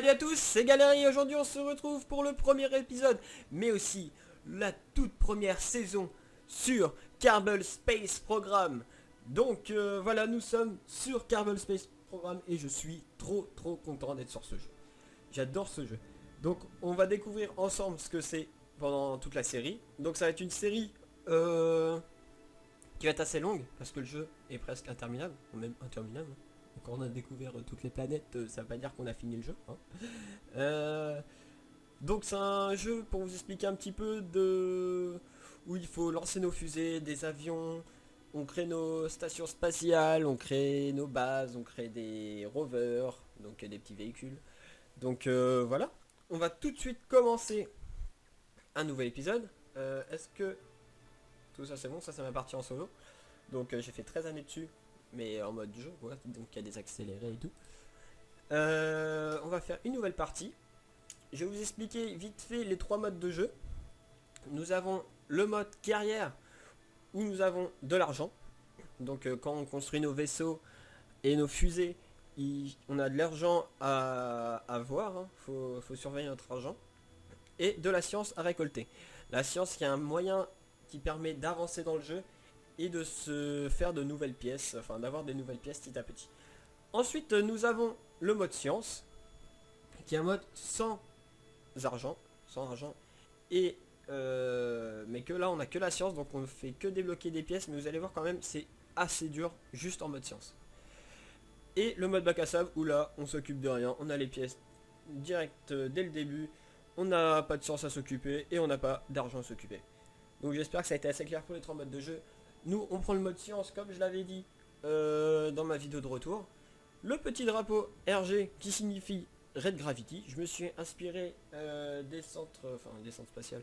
Salut à tous, c'est Galérie et aujourd'hui on se retrouve pour le premier épisode, mais aussi la toute première saison sur Kerbal Space Program. Donc voilà, nous sommes sur Kerbal Space Program et je suis trop content d'être sur ce jeu. J'adore ce jeu. Donc on va découvrir ensemble ce que c'est pendant toute la série. Donc ça va être une série qui va être assez longue parce que le jeu est presque interminable, ou même interminable. Quand on a découvert toutes les planètes, ça veut pas dire qu'on a fini le jeu. Hein. Donc c'est un jeu pour vous expliquer un petit peu de où il faut lancer nos fusées, des avions, on crée nos stations spatiales, on crée nos bases, on crée des rovers, donc des petits véhicules. Donc voilà, on va tout de suite commencer un nouvel épisode. Est-ce que tout ça c'est bon? Ça c'est ma partie en solo. Donc j'ai fait 13 années dessus, mais en mode jeu, ouais, donc il y a des accélérés et tout. On va faire une nouvelle partie. Je vais vous expliquer vite fait les trois modes de jeu. Nous avons le mode carrière où nous avons de l'argent. Donc quand on construit nos vaisseaux et nos fusées, on a de l'argent à avoir. Hein. Faut surveiller notre argent. Et de la science à récolter. La science qui est un moyen qui permet d'avancer dans le jeu et de se faire de nouvelles pièces, enfin d'avoir des nouvelles pièces petit à petit. Ensuite nous avons le mode science qui est un mode sans argent et mais que là on a que la science, donc on ne fait que débloquer des pièces, mais vous allez voir quand même c'est assez dur juste en mode science. Et le mode bac à sable où là on s'occupe de rien, on a les pièces direct dès le début, on n'a pas de science à s'occuper et on n'a pas d'argent à s'occuper. Donc j'espère que ça a été assez clair pour les trois modes de jeu. Nous on prend le mode science comme je l'avais dit dans ma vidéo de retour. Le petit drapeau RG qui signifie Red Gravity. Je me suis inspiré des centres spatiales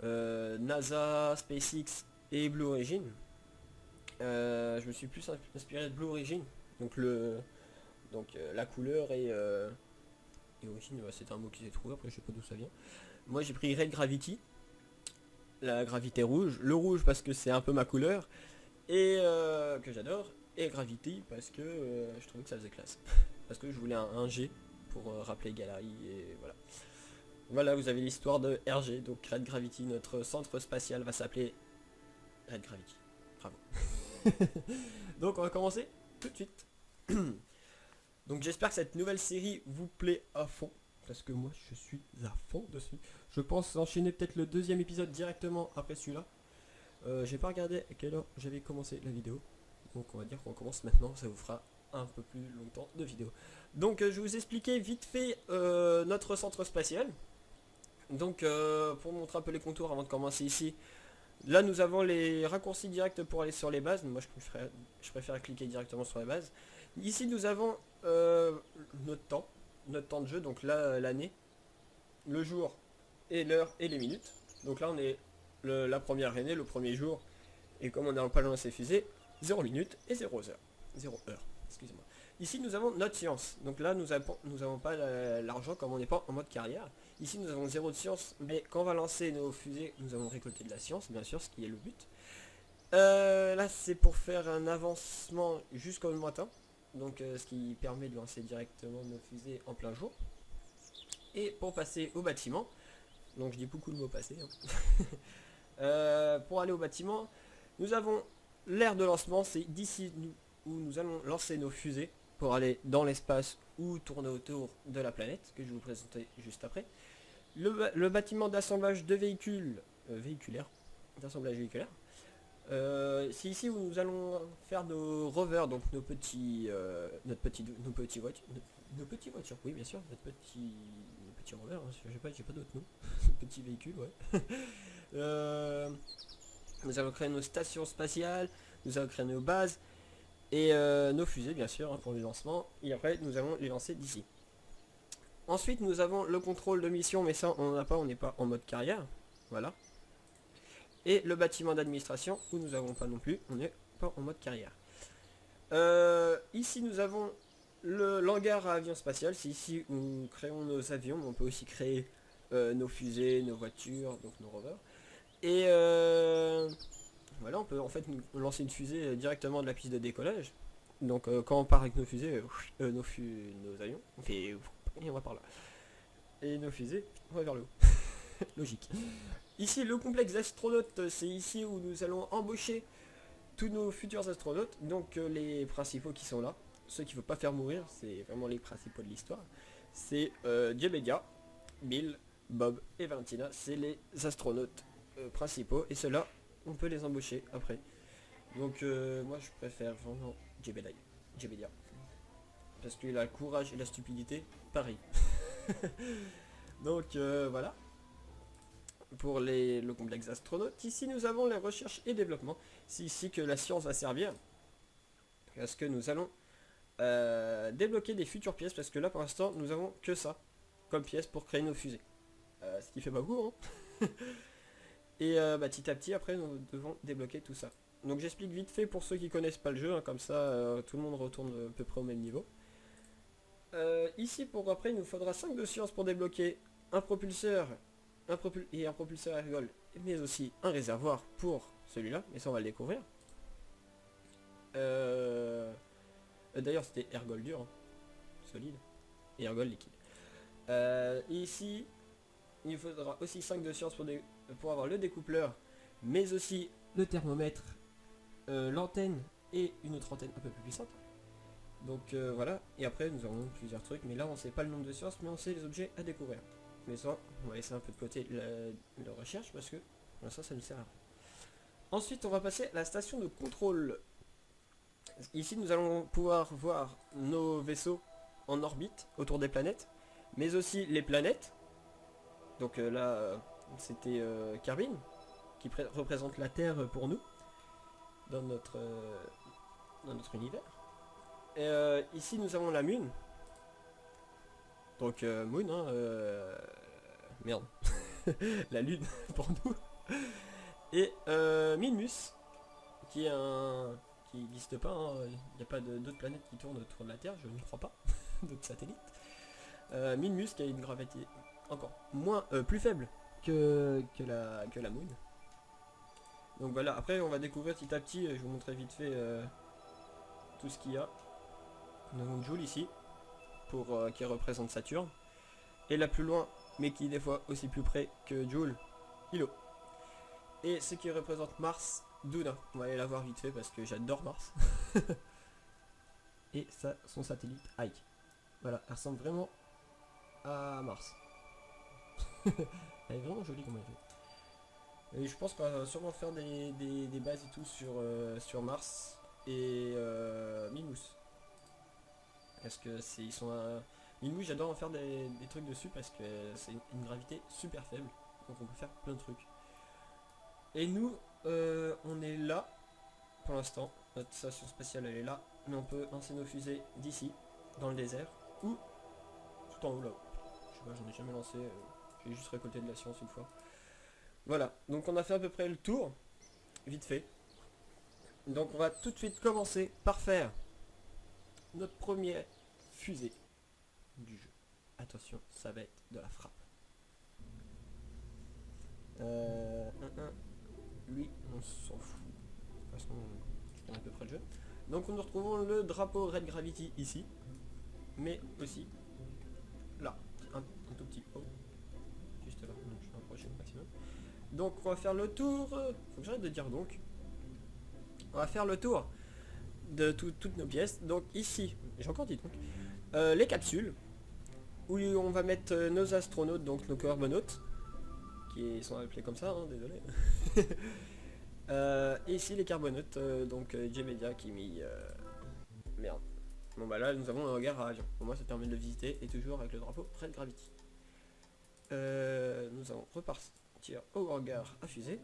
NASA, SpaceX et Blue Origin. Je me suis plus inspiré de Blue Origin. Donc la couleur et Origin, c'est un mot qui s'est trouvé, après je sais pas d'où ça vient. Moi j'ai pris Red Gravity, la gravité rouge, le rouge parce que c'est un peu ma couleur et que j'adore, et Gravity parce que je trouvais que ça faisait classe. Parce que je voulais un G pour rappeler Galerie et voilà. Voilà, vous avez l'histoire de RG, donc Red Gravity, notre centre spatial va s'appeler Red Gravity. Bravo. Donc on va commencer tout de suite. Donc j'espère que cette nouvelle série vous plaît à fond, parce que moi je suis à fond dessus. Je pense enchaîner peut-être le deuxième épisode directement après celui-là. J'ai pas regardé à quelle heure j'avais commencé la vidéo. Donc on va dire qu'on commence maintenant, ça vous fera un peu plus longtemps de vidéo. Donc je vais vous expliquer vite fait notre centre spatial. Donc pour montrer un peu les contours avant de commencer ici. Là nous avons les raccourcis directs pour aller sur les bases. Moi je préfère cliquer directement sur les bases. Ici nous avons notre temps de jeu, donc là l'année, le jour et l'heure et les minutes. Donc là on est la première année, le premier jour, et comme on n'a pas lancé fusée, 0 minutes et 0 heure. 0 heure, excusez-moi. Ici nous avons notre science. Donc là nous avons pas l'argent comme on n'est pas en mode carrière. Ici nous avons 0 de science, mais quand on va lancer nos fusées, nous avons récolté de la science, bien sûr, ce qui est le but. Là c'est pour faire un avancement jusqu'au matin. Donc ce qui permet de lancer directement nos fusées en plein jour. Et pour passer au bâtiment, donc je dis beaucoup de mots passés. Hein. Pour aller au bâtiment, nous avons l'aire de lancement, c'est d'ici où nous allons lancer nos fusées pour aller dans l'espace ou tourner autour de la planète, que je vais vous présenter juste après. Le bâtiment d'assemblage de véhicules d'assemblage véhiculaire. C'est ici où nous allons faire nos rovers, donc nos petits voitures, oui bien sûr, nos petits rovers, hein, j'ai pas d'autres noms, petits véhicules, ouais. Nous allons créer nos stations spatiales, nous allons créer nos bases et nos fusées bien sûr hein, pour le lancement, et après nous allons les lancer d'ici. Ensuite nous avons le contrôle de mission, mais ça on n'en a pas, on n'est pas en mode carrière, voilà. Et le bâtiment d'administration où nous n'avons pas non plus, on n'est pas en mode carrière. Ici nous avons le hangar à avion spatial, c'est ici où nous créons nos avions, mais on peut aussi créer nos fusées, nos voitures, donc nos rovers. Et voilà, on peut en fait lancer une fusée directement de la piste de décollage. Donc quand on part avec nos fusées, nos avions, on fait, et on va par là. Et nos fusées, on va vers le haut. Logique. Ici, le complexe astronaute, c'est ici où nous allons embaucher tous nos futurs astronautes, donc les principaux qui sont là, ceux qu'il ne faut pas faire mourir, c'est vraiment les principaux de l'histoire. C'est Jebedia, Bill, Bob et Valentina, c'est les astronautes principaux, et ceux-là, on peut les embaucher après. Donc moi je préfère vraiment Jebedia, parce qu'il a le courage et la stupidité, pareil. Donc voilà. Pour le complexe astronaute, ici nous avons les recherches et développement. C'est ici que la science va servir. Parce que nous allons débloquer des futures pièces. Parce que là pour l'instant nous avons que ça comme pièce pour créer nos fusées. Ce qui fait pas beaucoup. Hein. Et petit à petit après nous devons débloquer tout ça. Donc j'explique vite fait pour ceux qui connaissent pas le jeu. Hein, comme ça tout le monde retourne à peu près au même niveau. Ici pour après il nous faudra 5 de science pour débloquer un propulseur. Un propulseur ergol, mais aussi un réservoir pour celui-là, mais ça on va le découvrir. D'ailleurs c'était ergol dur, hein, solide, et ergol liquide. Et ici, il faudra aussi 5 de science pour avoir le découpleur, mais aussi le thermomètre, l'antenne et une autre antenne un peu plus puissante. Donc voilà, et après nous avons plusieurs trucs, mais là on sait pas le nombre de sciences, mais on sait les objets à découvrir. Mais ça, on va laisser un peu de côté la recherche parce que pour l'instant ça nous sert à rien. Ensuite, on va passer à la station de contrôle. Ici, nous allons pouvoir voir nos vaisseaux en orbite autour des planètes, mais aussi les planètes. Donc là, c'était Kerbin qui représente la Terre pour nous dans notre univers. Et ici, nous avons la Moon. Donc Moon, hein, merde, la lune pour nous. Et Minmus, qui est qui n'existe pas, il n'y a pas d'autres planètes qui tournent autour de la Terre, je ne crois pas, d'autres satellites. Minmus qui a une gravité encore plus faible que la Moon. Donc voilà, après on va découvrir petit à petit, je vous montrerai vite fait tout ce qu'il y a. Nous avons Joule ici. Qui représente Saturne, et la plus loin mais qui est des fois aussi plus près que Joule, Ilo, et ce qui représente Mars, Duna. On va aller la voir vite fait parce que j'adore Mars. Et ça, son satellite Ike. Voilà, elle ressemble vraiment à Mars. Elle est vraiment jolie comme elle fait. Et je pense qu'on va sûrement faire des bases et tout sur Mars et Minmus. Parce que ils sont Minmus, j'adore en faire des trucs dessus parce que c'est une gravité super faible. Donc on peut faire plein de trucs. Et nous, on est là pour l'instant. Notre station spatiale elle est là. Mais on peut lancer nos fusées d'ici, dans le désert, ou tout en haut là-haut. Je sais pas, j'en ai jamais lancé. J'ai juste récolté de la science une fois. Voilà, donc on a fait à peu près le tour. Vite fait. Donc on va tout de suite commencer par faire notre première fusée du jeu. Attention, ça va être de la frappe. Lui, on s'en fout. De toute façon, je connais à peu près le jeu. Donc nous retrouvons le drapeau Red Gravity ici. Mais aussi là, un tout petit pot. Juste là, donc je vais approcher au maximum. Donc on va faire le tour. Faut que j'arrête de dire donc. On va faire le tour de toutes nos pièces. Donc ici, j'ai encore dit donc, les capsules où on va mettre nos astronautes, donc nos corbonautes, qui sont appelés comme ça, hein, désolé. Et ici les carbonautes, donc Jebedia qui mis merde. Bon bah là nous avons un hangar à avion. Pour moi ça permet de le visiter et toujours avec le drapeau Red Gravity. Nous allons repartir au hangar à fusée.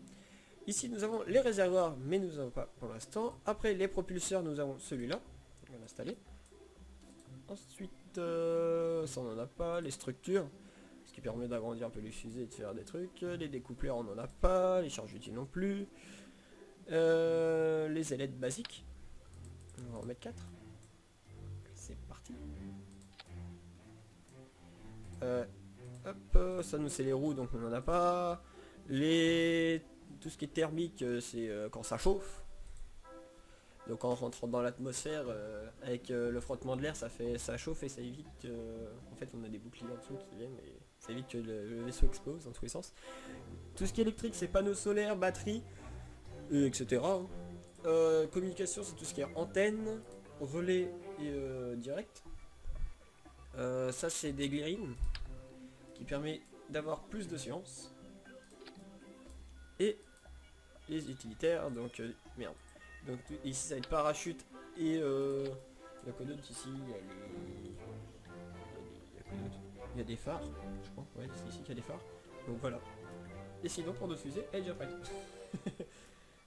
Ici nous avons les réservoirs, mais nous n'avons pas pour l'instant. Après les propulseurs, nous avons celui-là. On va l'installer. Ensuite, ça on n'en a pas. Les structures, ce qui permet d'agrandir un peu les fusées et de faire des trucs. Les découpleurs, on n'en a pas. Les charges utiles non plus. Les ailettes basiques. On va en mettre 4. C'est parti. Hop, ça nous c'est les roues, donc on n'en a pas. Tout ce qui est thermique, c'est quand ça chauffe. Donc en rentrant dans l'atmosphère, avec le frottement de l'air, ça chauffe et ça évite que... En fait on a des boucliers en dessous qui viennent et ça évite que le vaisseau explose dans tous les sens. Tout ce qui est électrique c'est panneaux solaires, batteries, etc. hein. Communication c'est tout ce qui est antenne, relais et direct. Ça c'est des glirines qui permet d'avoir plus de science. Et les utilitaires, donc merde. Donc ici ça va être parachute et il y a quoi d'autre ici, il y a des phares, je crois, ouais c'est ici qu'il y a des phares. Donc voilà. Et sinon pour notre fusée, elle est déjà prête.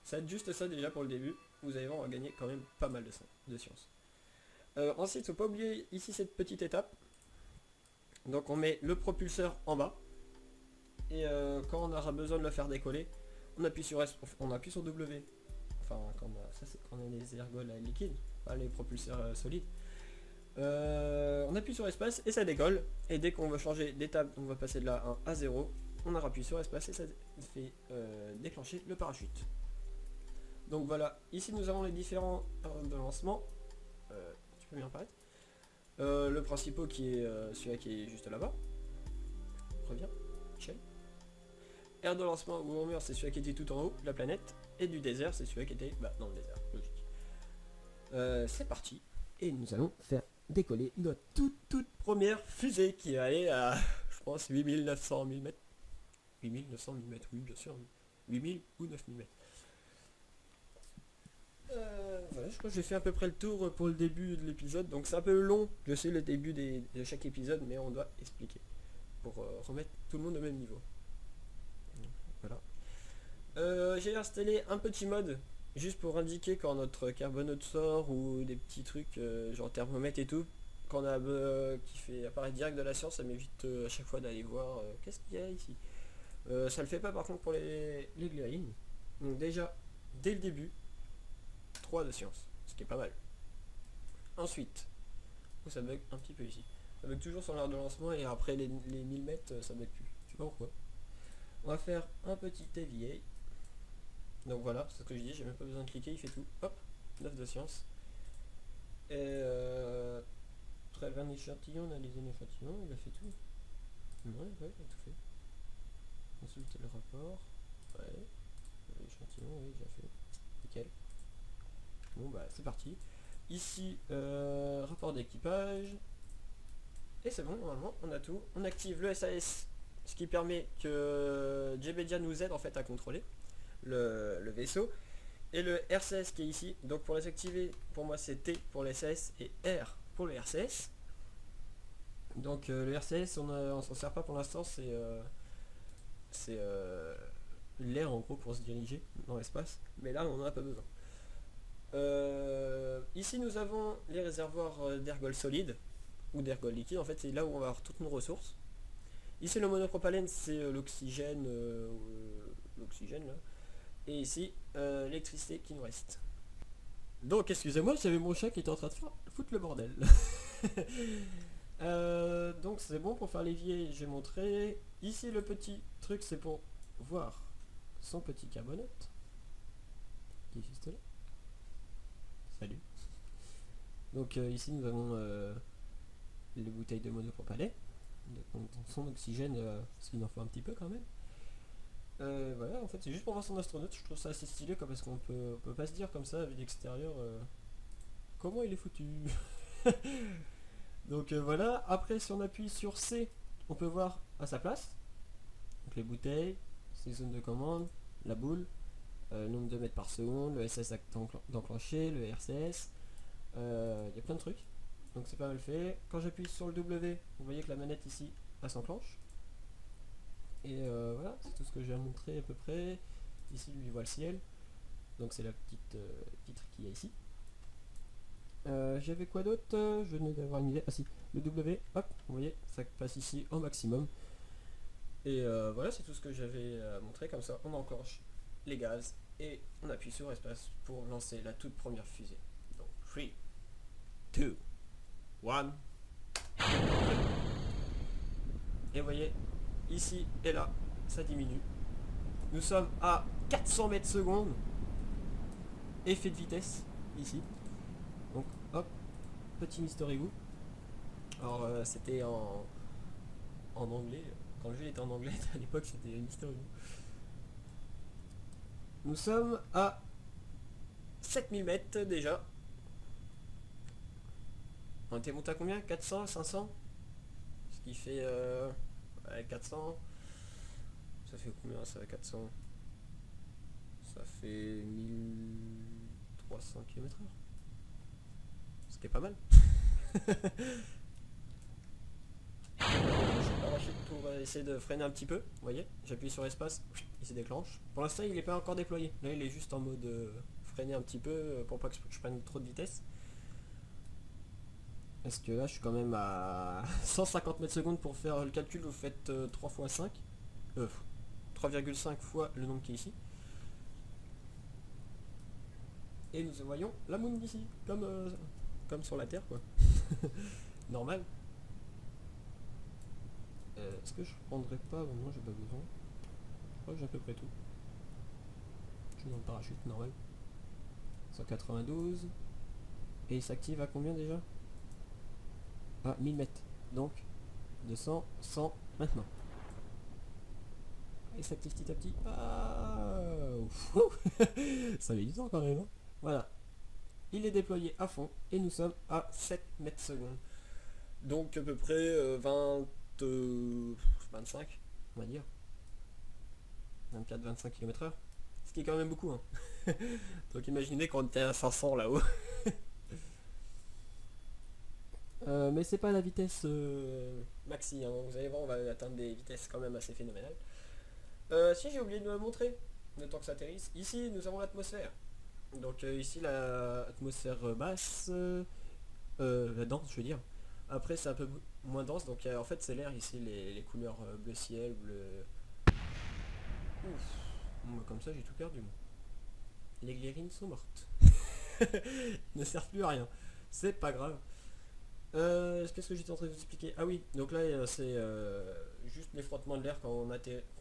Ça va être juste ça déjà pour le début. Vous allez voir, on va gagner quand même pas mal de science. Ensuite, faut pas oublier ici cette petite étape. Donc on met le propulseur en bas. Et quand on aura besoin de le faire décoller, on appuie sur S, on appuie sur W. Enfin, ça c'est quand on a les ergols à liquide, pas les propulseurs solides. On appuie sur espace et ça décolle. Et dès qu'on veut changer d'étape, on va passer de la 1 à 0. On appuie sur espace et ça fait déclencher le parachute. Donc voilà, ici nous avons les différents de lancement. Tu peux bien apparaître. Le principal qui est celui-là qui est juste là-bas. Reviens, Michel. Air de lancement ou warmer, c'est celui qui était tout en haut, la planète. Et du désert, c'est celui qui était dans le désert, logique. C'est parti. Et nous allons faire décoller notre toute première fusée qui va aller à, je pense, 8900 mm. 8900 mm, oui, bien sûr. 8000 ou 9000 mètres. Voilà, je crois que j'ai fait à peu près le tour pour le début de l'épisode. Donc c'est un peu long, je sais, le début de chaque épisode, mais on doit expliquer. Pour remettre tout le monde au même niveau. Voilà. J'ai installé un petit mode juste pour indiquer quand notre carbonote sort ou des petits trucs genre thermomètre et tout. Quand on a qui fait apparaître direct de la science, ça m'évite à chaque fois d'aller voir qu'est-ce qu'il y a ici. Ça le fait pas par contre pour les glérines. Donc déjà, dès le début, 3 de science, ce qui est pas mal. Ensuite, ça bug un petit peu ici. Ça bug toujours sur l'aire de lancement et après les 1000 mètres, ça bug plus. Je sais pas pourquoi. On va faire un petit TVA. Donc voilà, c'est ce que je dis, j'ai même pas besoin de cliquer, il fait tout. Hop, 9 de science. Et très bien échantillon, on a les échantillons, il a fait tout. Ouais, il a tout fait. Ensuite le rapport. Ouais. L'échantillon, oui, déjà fait. Nickel. Bon bah c'est parti. Ici, rapport d'équipage. Et c'est bon, normalement, on a tout. On active le SAS, ce qui permet que JBedia nous aide en fait à contrôler le vaisseau. Et le RCS qui est ici. Donc pour les activer, pour moi c'est T pour les SAS et R pour le RCS. Donc le RCS, on s'en sert pas pour l'instant, c'est l'air en gros pour se diriger dans l'espace. Mais là, on n'en a pas besoin. Ici nous avons les réservoirs d'ergol solide ou d'ergol liquide, en fait c'est là où on va avoir toutes nos ressources. Ici le monopropylène c'est l'oxygène là. Et ici l'électricité qui nous reste. Donc excusez-moi, j'avais mon chat qui était en train de foutre le bordel. Donc c'est bon pour faire l'évier, j'ai montré. Ici le petit truc c'est pour voir son petit carbonote qui est juste là. Salut. Donc ici nous avons les bouteilles de monopropylène, donc son oxygène, parce qu'il en faut un petit peu quand même. Voilà, en fait c'est juste pour voir son astronaute, je trouve ça assez stylé parce qu'on peut pas se dire comme ça, vue d'extérieur, comment il est foutu. Donc voilà, après si on appuie sur C, on peut voir à sa place, donc les bouteilles, ses zones de commande, la boule, nombre de mètres par seconde, le SS d'enclencher, le RCS, il y a plein de trucs, donc c'est pas mal fait. Quand j'appuie sur le W, vous voyez que la manette ici, elle s'enclenche. Et voilà, c'est tout ce que j'ai à montrer à peu près. Ici, lui, il voit le ciel, donc c'est la petite vitre qu'il y a ici. J'avais quoi d'autre? Je venais d'avoir une idée. Ah si, le W, hop, vous voyez, ça passe ici au maximum. Et voilà, c'est tout ce que j'avais à montrer. Comme ça, on enclenche les gaz et on appuie sur espace pour lancer la toute première fusée. Donc 3, 2, 1. Et vous voyez, ici et là, ça diminue. Nous sommes à 400 mètres secondes. Effet de vitesse. ici. Donc hop, petit Mystery Woo. Alors c'était en anglais, quand le jeu était en anglais à l'époque c'était Mystery Woo. Nous sommes à 7000 mètres déjà. On était monté à combien? 400, 500? Ce qui fait ouais, 400. Ça fait combien ça, 400? Ça fait 1300 km/h. Ce qui est pas mal. Je vais arracher pour essayer de freiner un petit peu. Vous voyez, j'appuie sur espace, il se déclenche. Pour l'instant il n'est pas encore déployé. Là il est juste en mode freiner un petit peu pour pas que je prenne trop de vitesse. Parce que là je suis quand même à 150 mètres secondes. Pour faire le calcul vous faites 3 fois 5. 3,5 fois le nombre qui est ici. Et nous voyons la moon d'ici, comme sur la Terre quoi. Normal. Est-ce que je prendrais pas? Non, j'ai pas besoin. Je crois que j'ai à peu près tout. Je suis dans le parachute normal. 192. Et il s'active à combien déjà? À 1000 mètres. Donc 200, 100 maintenant. Et il s'active petit à petit. Ah, ça met du temps quand même. Hein. Voilà. Il est déployé à fond et nous sommes à 7 mètres secondes. Donc à peu près 25, on va dire. 24-25 km/h. Ce qui est quand même beaucoup. Hein. Donc imaginez qu'on était à 500 là-haut. Mais c'est pas la vitesse maxi. Hein. Vous allez voir, on va atteindre des vitesses quand même assez phénoménales. Si j'ai oublié de me le montrer, le temps que ça atterrisse. Ici nous avons l'atmosphère. Donc ici l'atmosphère basse, la dense je veux dire. Après c'est un peu moins dense, donc en fait c'est l'air ici, les couleurs bleu ciel, bleu... Ouf, moi, comme ça j'ai tout perdu. Moi. Les glérines sont mortes. Ne servent plus à rien. C'est pas grave. Qu'est-ce que j'étais en train de vous expliquer? Ah oui, donc là c'est juste les frottements de l'air quand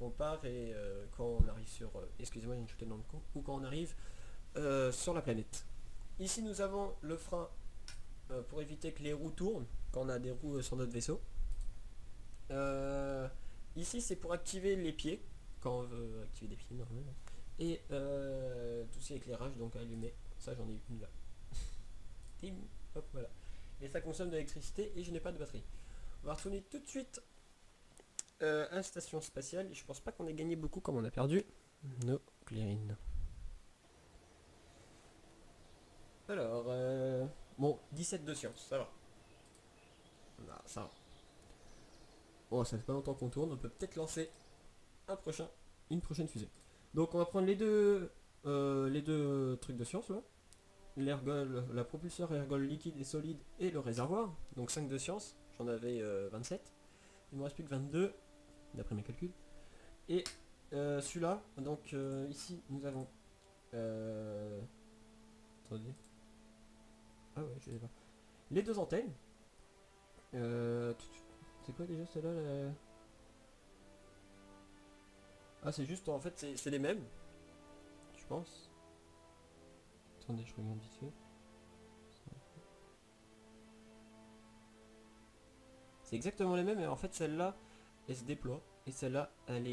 on part et quand on arrive sur... excusez-moi, il y a une chute dans le con. Ou quand on arrive sur la planète. Ici nous avons le frein pour éviter que les roues tournent quand on a des roues sur notre vaisseau. Ici c'est pour activer les pieds quand on veut activer des pieds normalement. Et tout ce qui est éclairage, donc allumer. Ça j'en ai une là. Tim, hop voilà. Et ça consomme de l'électricité et je n'ai pas de batterie. On va retourner tout de suite à la station spatiale. Je pense pas qu'on ait gagné beaucoup comme on a perdu nos glérines. Alors, bon, 17 de science, ça va. Non, ça va. Bon, ça fait pas longtemps qu'on tourne, on peut peut-être lancer une prochaine fusée. Donc on va prendre les deux trucs de science là. L'ergol, la propulseur ergol liquide et solide et le réservoir. Donc 5 de science, j'en avais 27. Il me reste plus que 22, d'après mes calculs. Et celui-là, donc ici nous avons... attendez. Ah ouais, je sais pas. Les deux antennes. C'est quoi déjà celle-là Ah c'est juste en fait c'est les mêmes. Je pense. Attendez, je regarde vite fait. C'est exactement les mêmes et en fait celle-là elle se déploie et celle-là elle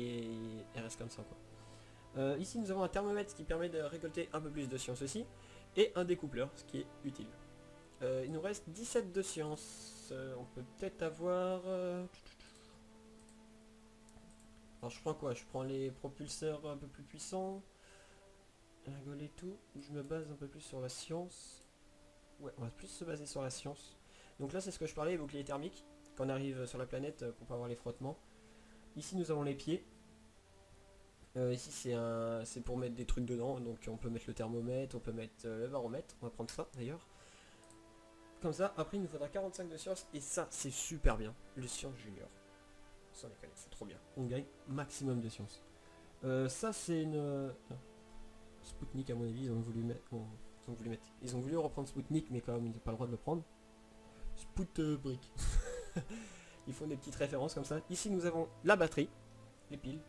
reste comme ça quoi. Ici nous avons un thermomètre qui permet de récolter un peu plus de science aussi et un découpleur ce qui est utile. Il nous reste 17 de science. On peut peut-être avoir... Alors je prends quoi? Je prends les propulseurs un peu plus puissants. Ergol et tout. Ou je me base un peu plus sur la science. Ouais, on va plus se baser sur la science. Donc là c'est ce que je parlais, bouclier thermique. Quand on arrive sur la planète pour pas avoir les frottements. Ici nous avons les pieds. Ici c'est pour mettre des trucs dedans. Donc on peut mettre le thermomètre, on peut mettre le baromètre. On va prendre ça d'ailleurs. Comme ça, après il nous faudra 45 de science et ça c'est super bien. Le science junior. Sans déconner, c'est trop bien. On gagne maximum de science. Ça c'est une... Spoutnik à mon avis, ils ont voulu mettre... Ils ont voulu reprendre Spoutnik mais quand même ils n'ont pas le droit de le prendre. Spoutnik. Ils font des petites références comme ça. Ici nous avons la batterie, les piles,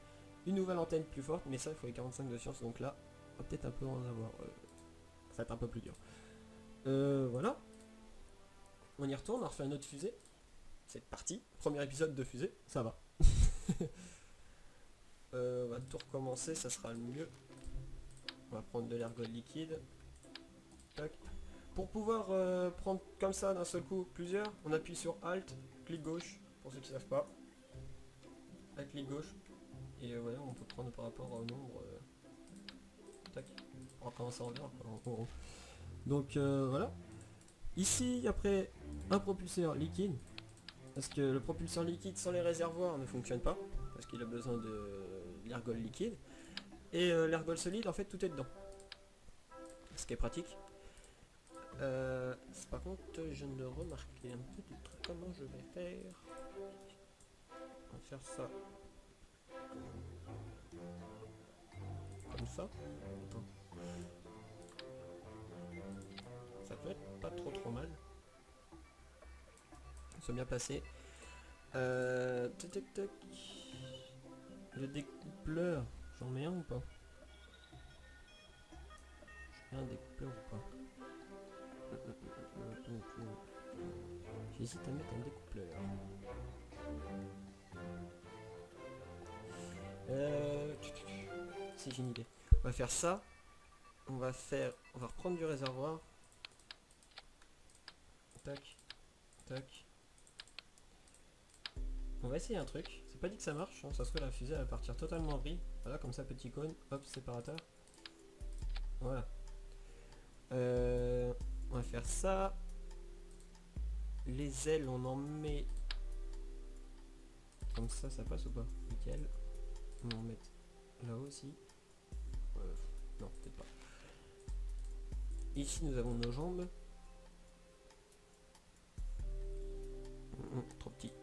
une nouvelle antenne plus forte, mais ça il faut les 45 de science donc là, on va peut-être un peu en avoir... ça va être un peu plus dur. Voilà. On y retourne, on refait un autre fusée. C'est parti. Premier épisode de fusée, ça va. On va tout recommencer, ça sera le mieux. On va prendre de l'ergot liquide. Tac. Pour pouvoir prendre comme ça d'un seul coup plusieurs, on appuie sur Alt, clic gauche, pour ceux qui ne savent pas. Avec clic gauche. Et voilà, on peut prendre par rapport au nombre. Tac. On va commencer en vert, en gros. Donc voilà. Ici, après, un propulseur liquide. Parce que le propulseur liquide sans les réservoirs ne fonctionne pas. Parce qu'il a besoin de l'ergol liquide. Et l'ergol solide, en fait, tout est dedans. Ce qui est pratique. Par contre, je ne remarquais un petit truc. Comment je vais faire? On va faire ça. Comme ça. Attends. Ça peut être pas trop mal. Ça s'est bien passé. Tac tac tac. Le découpleur, j'en mets un ou pas? J'en mets un découpleur ou pas? J'hésite à mettre un découpleur. Si j'ai une idée. On va faire ça. On va reprendre du réservoir. Tac. Tac. On va essayer un truc. C'est pas dit que ça marche. Hein. Ça se trouve la fusée elle va partir totalement en vrille. Voilà, comme ça, petit cône. Hop, séparateur. Voilà. On va faire ça. Les ailes, on en met comme ça passe ou pas? Nickel. On va en mettre là-haut aussi. Non, peut-être pas. Ici, nous avons nos jambes. Trop petit.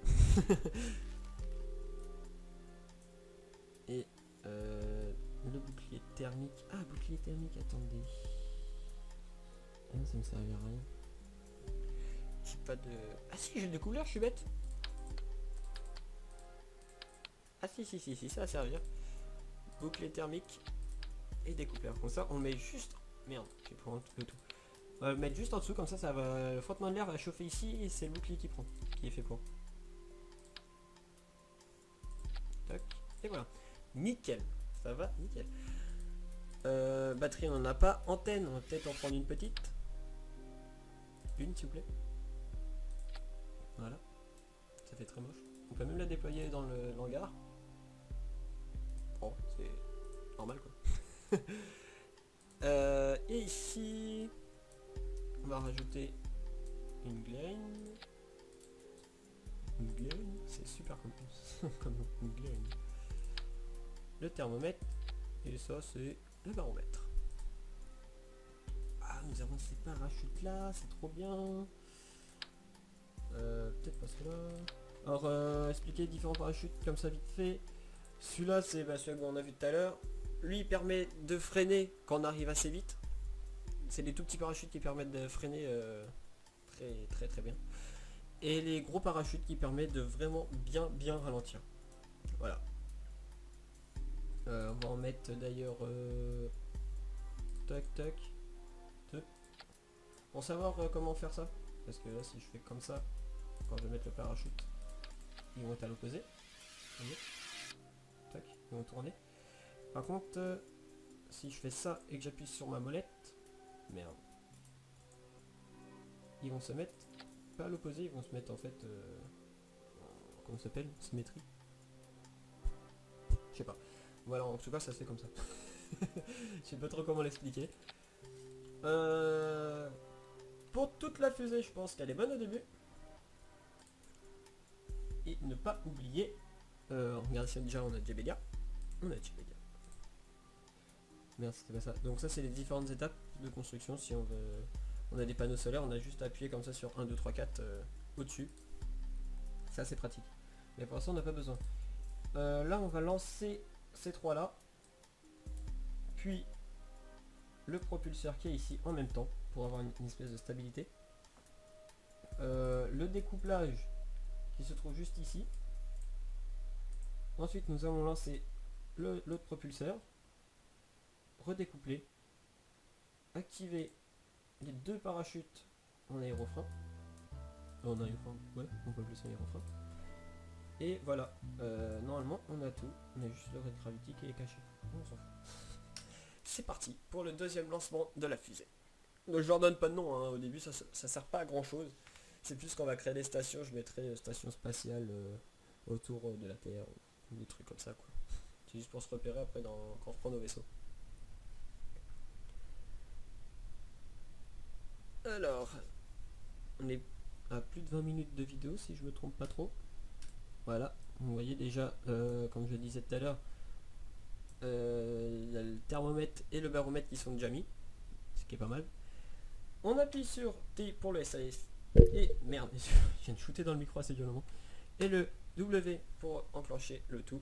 Et le bouclier thermique. Ah, bouclier thermique, attendez. Ah, ça me servira à rien. J'ai pas de... Ah si, j'ai des couleurs, je suis bête. Ah si, ça va servir. Bouclier thermique et découpleur. Comme ça, on met juste... Merde, j'ai pris le tout. On va le mettre juste en dessous, comme ça va... Le frottement de l'air va chauffer ici et c'est le bouclier qui prend. Qui est fait pour. Tac. Et voilà. Nickel. Ça va, nickel. Batterie, on n'en a pas. Antenne, on va peut-être en prendre une petite. Une, s'il vous plaît. Voilà. Ça fait très moche. On peut même la déployer dans le hangar. Oh, c'est normal quoi. Et ici, on va rajouter une glaine. Une glaine, c'est super comme une glaine. Le thermomètre. Et ça, c'est le baromètre. Ah, nous avons ces parachutes là, c'est trop bien. Peut-être pas cela. Alors, expliquer les différents parachutes comme ça vite fait. Celui-là, c'est celui qu'on a vu tout à l'heure. Lui, il permet de freiner quand on arrive assez vite. C'est les tout petits parachutes qui permettent de freiner très bien. Et les gros parachutes qui permettent de vraiment bien ralentir. Voilà. On va en mettre d'ailleurs... tac. Pour savoir comment faire ça. Parce que là, si je fais comme ça, quand je vais mettre le parachute, ils vont être à l'opposé. Tac, ils vont tourner. Par contre, si je fais ça et que j'appuie sur ma molette, merde, ils vont se mettre pas à l'opposé, ils vont se mettre en fait, comment ça s'appelle, symétrie. Je sais pas. Voilà, en tout cas, ça se fait comme ça. Je sais pas trop comment l'expliquer. Pour toute la fusée, je pense qu'elle est bonne au début. Et ne pas oublier, regardez si déjà on a JBedia. On a JBedia. Merde, c'était pas ça. Donc ça, c'est les différentes étapes de construction. Si on veut, on a des panneaux solaires, on a juste à appuyer comme ça sur 1, 2, 3, 4 au-dessus. Ça, c'est pratique. Mais pour l'instant, on n'a pas besoin. Là, on va lancer ces trois là. Puis le propulseur qui est ici en même temps pour avoir une espèce de stabilité. Le découplage qui se trouve juste ici. Ensuite, nous allons lancer l'autre propulseur, redécoupler, activer les 2 parachutes en aérofrein. En aérofrein, ouais, on peut appeler ça aérofrein. Et voilà, normalement on a tout, on a juste le Red Gravity qui est caché. On s'en fout. C'est parti pour le deuxième lancement de la fusée. Donc je leur donne pas de nom, hein. Au début ça sert pas à grand chose. C'est plus quand on va créer des stations, je mettrai station spatiale autour de la Terre, ou des trucs comme ça quoi. C'est juste pour se repérer après quand on reprend nos vaisseaux. Alors, on est à plus de 20 minutes de vidéo si je me trompe pas trop. Voilà, vous voyez déjà, comme je le disais tout à l'heure, il y a le thermomètre et le baromètre qui sont déjà mis, ce qui est pas mal. On appuie sur T pour le SAS, et merde, je viens de shooter dans le micro assez violemment, et le W pour enclencher le tout.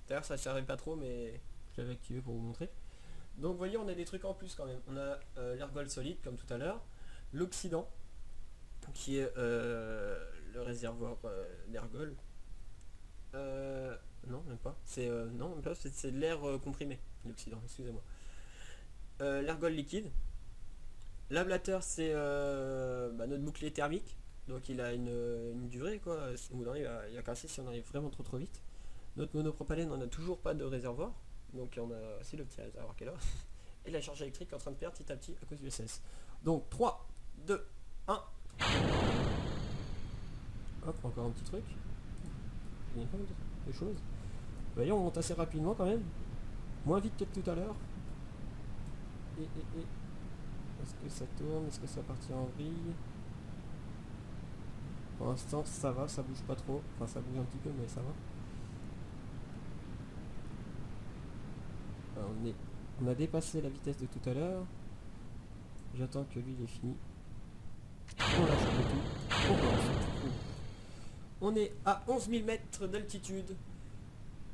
D'ailleurs ça ne servait pas trop, mais je l'avais activé pour vous montrer. Donc vous voyez, on a des trucs en plus quand même. On a l'ergol solide comme tout à l'heure, l'oxydant qui est le réservoir d'ergol. Non, même pas. C'est non, même pas. C'est de l'air comprimé, l'oxydant. Excusez-moi. L'ergol liquide. L'ablateur, c'est notre bouclier thermique. Donc il a une durée quoi. Au bout d'un moment, il va casser si on arrive vraiment trop vite. Notre monopropylène, on n'a toujours pas de réservoir. Donc on a aussi le petit réservoir qui est là. Et la charge électrique est en train de perdre petit à petit à cause du SS. Donc 3, 2, 1. Hop, encore un petit truc. Il y a pas mal de choses. Vous voyez, on monte assez rapidement quand même. Moins vite que tout à l'heure. Et. Est-ce que ça tourne? Est-ce que ça partit en vrille? Pour l'instant, ça va, ça bouge pas trop. Enfin, ça bouge un petit peu, mais ça va. Alors, on a dépassé la vitesse de tout à l'heure. J'attends que lui il est fini. On lâche un peu tout. On commence. On est à 11 000 mètres d'altitude.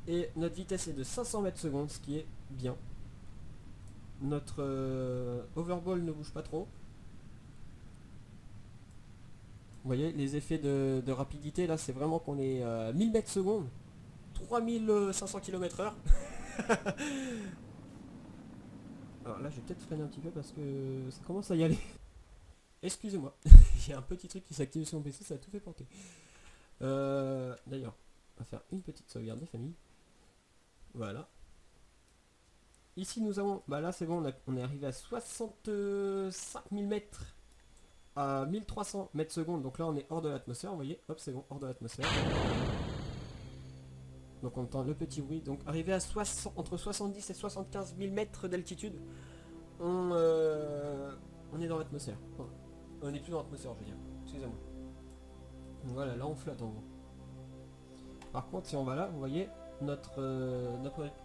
Et notre vitesse est de 500 mètres secondes, ce qui est bien. Notre overball ne bouge pas trop. Vous voyez, les effets de rapidité, là, c'est vraiment qu'on est à 1000 mètres secondes. 3500 km/h. Alors là, je vais peut-être freiner un petit peu parce que ça commence à y aller. Excusez-moi, il y a un petit truc qui s'active sur mon PC, ça a tout fait planter. D'ailleurs, on va faire une petite sauvegarde des familles. Voilà. Ici nous avons, bah là c'est bon, on est arrivé à 65 000 mètres à 1300 mètres secondes, donc là on est hors de l'atmosphère, vous voyez, hop c'est bon, hors de l'atmosphère. Donc on entend le petit bruit, donc arrivé à entre 70 et 75 000 mètres d'altitude, on est dans l'atmosphère. Enfin, on n'est plus dans l'atmosphère, je veux dire, excusez-moi. Voilà, là on flotte en gros. Par contre si on va là, vous voyez, notre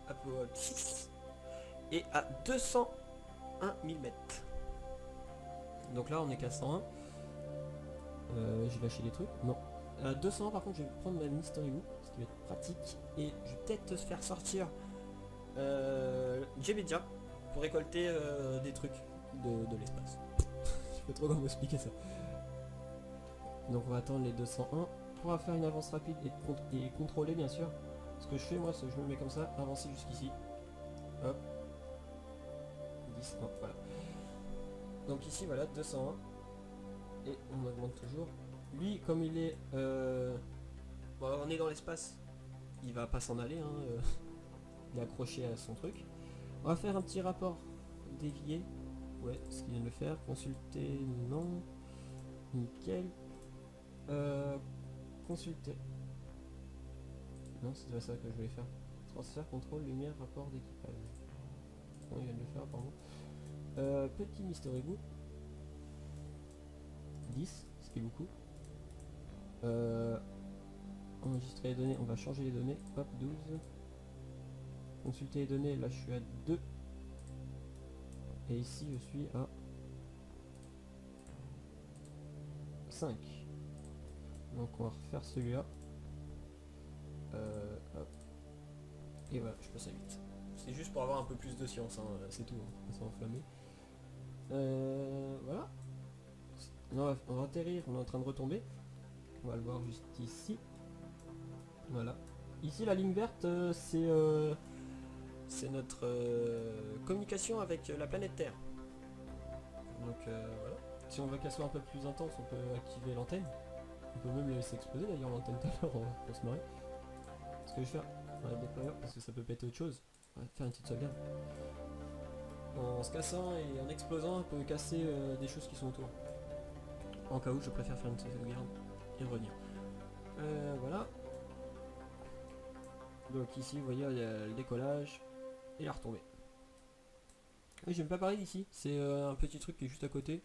Apollo 6 est à 201 000 mètres. Donc là on est qu'à 101. J'ai lâché des trucs. Non. À 200 par contre je vais prendre ma Mystery Woo, ce qui va être pratique. Et je vais peut-être se faire sortir Jebedia pour récolter des trucs de l'espace. Je sais pas trop comment expliquer ça. Donc on va attendre les 201 pour faire une avance rapide et contrôler bien sûr. Ce que je fais moi c'est que je me mets comme ça, avancer jusqu'ici. Hop. 10, non, voilà. Donc ici voilà 201. Et on augmente toujours. Lui comme il est bon, on est dans l'espace, il va pas s'en aller hein, il est accroché à son truc. On va faire un petit rapport dévié. Ouais, ce qu'il vient de le faire. Consulter, non. Nickel. Consulter. Non, c'est pas ça que je voulais faire. Transfert, contrôle, lumière, rapport d'équipage. Non, il vient de le faire, pardon. Petit Mystery Woo. 10, ce qui est beaucoup. Enregistrer les données, on va changer les données. Hop, 12. Consulter les données, là je suis à 2. Et ici je suis à 5. Donc on va refaire celui-là. Hop. Et voilà, je passe à 8. C'est juste pour avoir un peu plus de science, hein, c'est tout, hein, ça enflammé. Voilà. On va atterrir, on est en train de retomber. On va le voir juste ici. Voilà. Ici la ligne verte, c'est notre communication avec la planète Terre. Donc voilà. Si on veut qu'elle soit un peu plus intense, on peut activer l'antenne. On peut même la laisser exploser d'ailleurs l'antenne tout à l'heure pour se marrer. Ce que je vais faire, on va déployer parce que ça peut péter autre chose. On va faire une petite sauvegarde. En se cassant et en explosant, on peut casser des choses qui sont autour. En cas où, je préfère faire une sauvegarde et revenir. Voilà. Donc ici, vous voyez, il y a le décollage et la retombée. Oui, je vais pas parler d'ici. C'est un petit truc qui est juste à côté.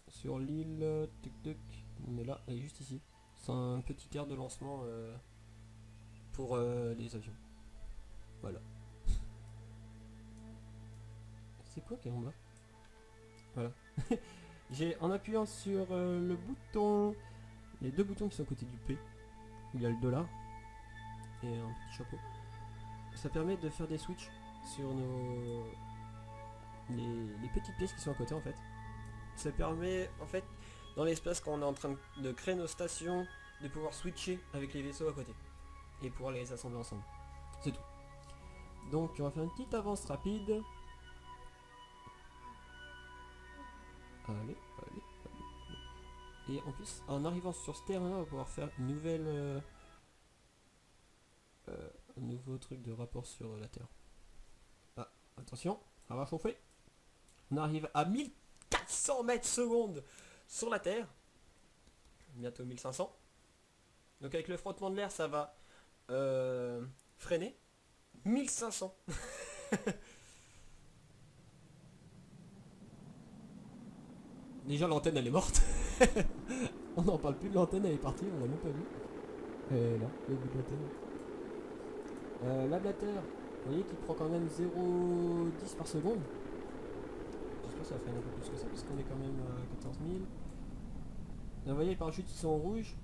Sur l'île, tuc-tuc. On est là, elle est juste ici. C'est un petit air de lancement pour les avions. Voilà. C'est quoi qui est en bas? Voilà. J'ai, en appuyant sur le bouton, les deux boutons qui sont à côté du P, il y a le dollar et un petit chapeau. Ça permet de faire des switches sur les petites pièces qui sont à côté en fait. Ça permet en fait dans l'espace quand on est en train de créer nos stations de pouvoir switcher avec les vaisseaux à côté et pouvoir les assembler ensemble. C'est tout. Donc on va faire une petite avance rapide. Allez. Et en plus en arrivant sur ce terrain on va pouvoir faire une nouvelle un nouveau truc de rapport sur la Terre. Ah, attention, ça va chauffer. On arrive à 1400 mètres secondes sur la Terre. Bientôt 1500. Donc avec le frottement de l'air, ça va freiner. 1500. Déjà l'antenne elle est morte. On n'en parle plus de l'antenne, elle est partie, on l'a même pas vu. Et là, le bout de l'antenne. L'ablateur, vous voyez qu'il prend quand même 0,10 par seconde. J'espère que ça va faire un peu plus que ça, parce qu'on est quand même à 14 000. Là, vous voyez les parachutes ils sont en rouge,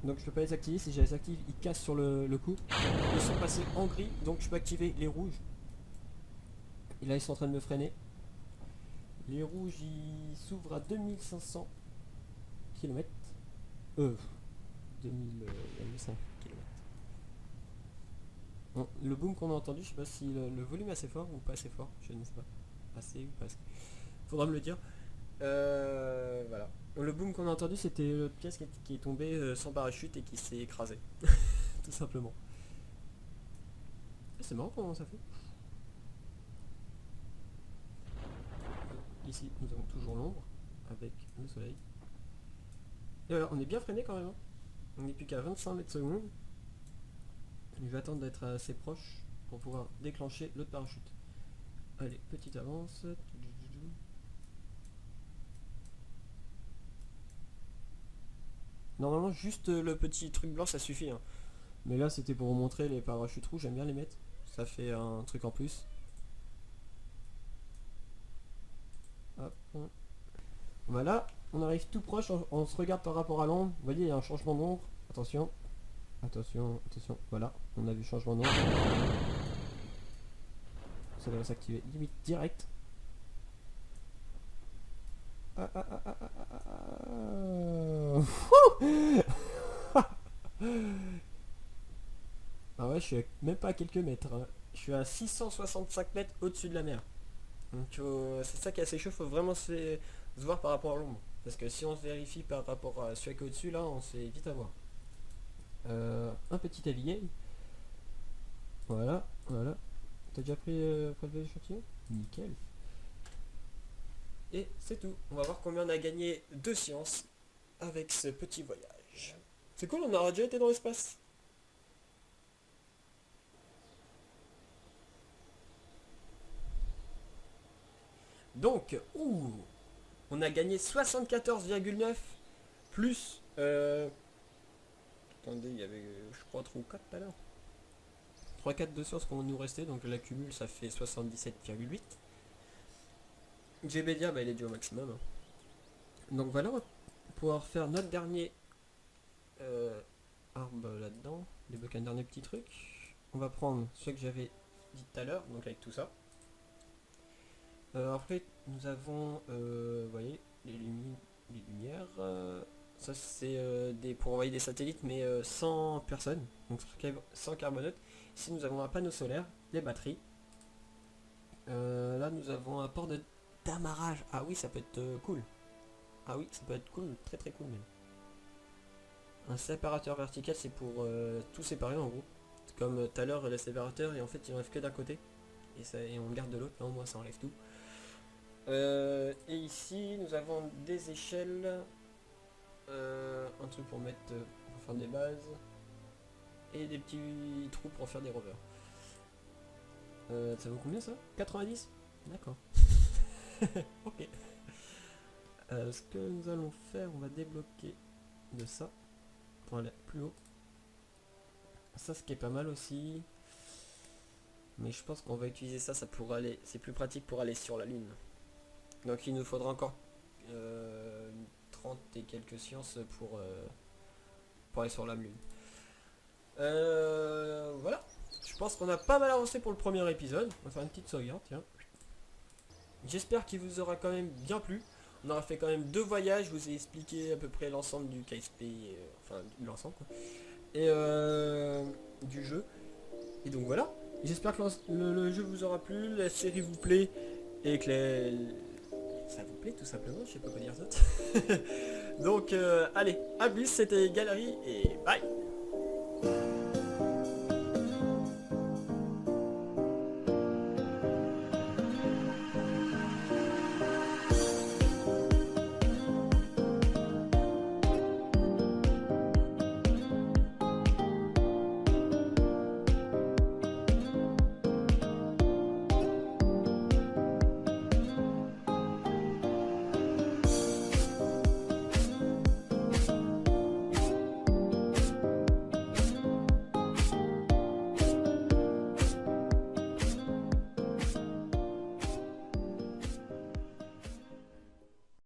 donc je peux pas les activer. Si je les active, ils cassent sur le coup. Ils sont passés en gris, donc je peux activer les rouges. Et là ils sont en train de me freiner. Les rouges ils s'ouvrent à 2500 km. 2500 km. Bon, le boom qu'on a entendu, je sais pas si le volume est assez fort ou pas assez fort, je ne sais pas. Assez ou pas assez. Faudra me le dire. Voilà. Le boom qu'on a entendu, c'était l'autre pièce qui est tombée sans parachute et qui s'est écrasée. Tout simplement. C'est marrant comment ça fait. Ici, nous avons toujours l'ombre avec le soleil. Et voilà, on est bien freiné quand même. Hein. On n'est plus qu'à 25 mètres secondes. Je vais attendre d'être assez proche pour pouvoir déclencher l'autre parachute. Allez, petite avance. Normalement, juste le petit truc blanc, ça suffit. Hein. Mais là, c'était pour vous montrer les parachutes rouges. J'aime bien les mettre. Ça fait un truc en plus. Hop. Voilà, on arrive tout proche. On se regarde par rapport à l'ombre. Vous voyez, il y a un changement d'ombre. Attention. Attention. Voilà, on a vu changement d'ombre. Ça va s'activer limite direct. Ah ouais, je suis même pas à quelques mètres. Hein. Je suis à 665 mètres au-dessus de la mer. Donc c'est ça qui est assez chaud, faut vraiment se voir par rapport à l'ombre. Parce que si on se vérifie par rapport à celui qui est au-dessus, là, on se fait vite avoir. Un petit avier. Voilà. T'as déjà pris prélevé l'échantillon? Nickel. Et c'est tout. On va voir combien on a gagné de science avec ce petit voyage. C'est cool, on aura déjà été dans l'espace. Donc, on a gagné 74,9 plus... attendez, il y avait, je crois, 3 ou 4 tout à l'heure. 3-4 de sciences qu'on nous restait, donc l'accumule ça fait 77,8. GBDA, bah, il est dû au maximum. Hein. Donc voilà, on va pouvoir faire notre dernier arbre là-dedans, débloquer un dernier petit truc. On va prendre ce que j'avais dit tout à l'heure, donc avec tout ça. Après, nous avons, vous voyez, les lumières. Ça, c'est pour envoyer des satellites, mais sans personne, donc sans carbonote. Ici, nous avons un panneau solaire, les batteries. Là, nous avons un port de d'amarrage. Ah oui, ça peut être cool. Ah oui, ça peut être cool, très très cool même. Un séparateur vertical, c'est pour tout séparer en gros. Comme tout à l'heure, le séparateur, et en fait, il enlève que d'un côté. Et on garde de l'autre, là au moins ça enlève tout. Et ici, nous avons des échelles. Un truc pour mettre, pour faire des bases. Et des petits trous pour faire des rovers. Ça vaut combien ça? 90? D'accord. Ok. Ce que nous allons faire, on va débloquer de ça pour aller plus haut. Ça, ce qui est pas mal aussi. Mais je pense qu'on va utiliser ça, ça pourrait aller. C'est plus pratique pour aller sur la lune. Donc il nous faudra encore 30 et quelques sciences pour aller sur la lune. Voilà. Je pense qu'on a pas mal avancé pour le premier épisode. On va faire une petite sauvegarde, tiens. J'espère qu'il vous aura quand même bien plu. On aura fait quand même 2 voyages. Je vous ai expliqué à peu près l'ensemble du KSP. Enfin, l'ensemble quoi. Et du jeu. Et donc voilà. J'espère que le jeu vous aura plu, la série vous plaît. Et que ça vous plaît tout simplement. Je sais pas quoi dire d'autre. Donc allez, à plus, c'était Galerie et bye.